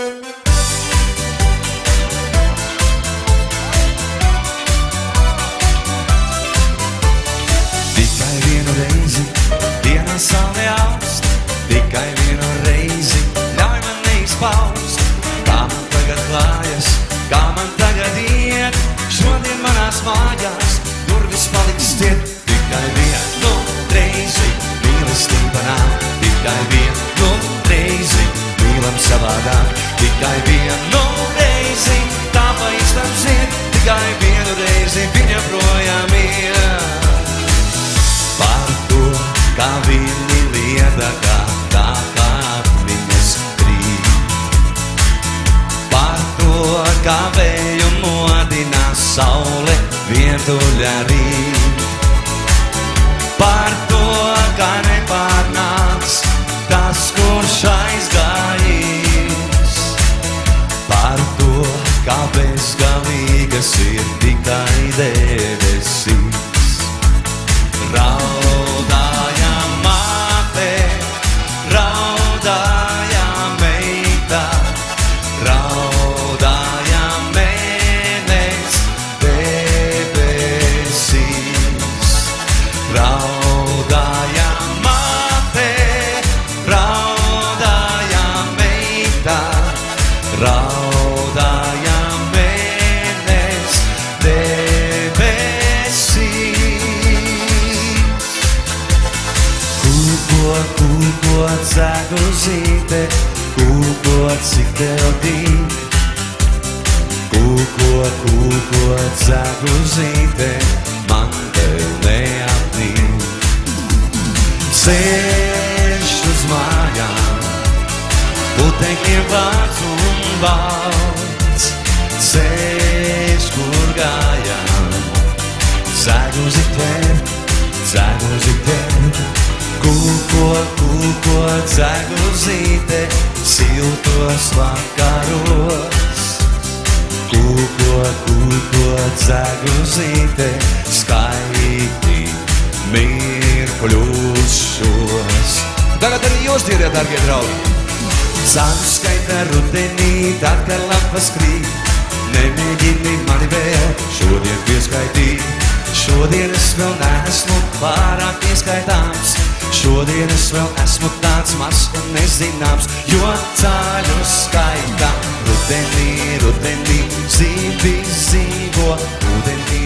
Tikai vienu reizi, dienā saule aust, tikai vienu reizi, ļauj man neizpaust, kā man tagad klājas, kā man tagad iet, šodien manās mājās, durvis paliks ciet, tikai vienu reizi, mīlestība nāk, tikai vienu reizi, mīlam savādāk, tikai vienu reizi, tā pa istam ziet, tikai vienu reizi, viņa projām iet. Par to, kā viņi lieda, tā kā viņas krīt. Par to, kā vēju modinās saule vientuļa rīt. Par to, kā nepārnāks tas, kurš aizgājis. Par to, kā bezgalīgas ir tikai debesīs. Raudāja māte, raudāja meita, raudāja mēnes debesīs. Raudāja māte, raudāja meita, raudāja mēnes debesīs. Kūkot zēguzīte, kūkot cik tev tīk. Kūkot zēguzīte, man tev neapnīk. Ceļš uz mājām, putekļiem vārds un valds. Ceļš, kur gājām, zēguzīte, zēguzīte. Kūkot zēguzīte, siltos vakaros. Kūkot zēguzīte, skaiti mirkļus šos. Tagad arī jūs dziediet, dargie draugi. Zānu skaita rudenī, tad, kad lapas krīt. Nemēģini mani vēl šodien pieskaitīt. Šodien es vēl neesmu pārāk pieskaitāms. Šodien es vēl esmu tāds mazs un nezināms, jo ceļu skaitā rudenī, zivi zīvo, rudenī.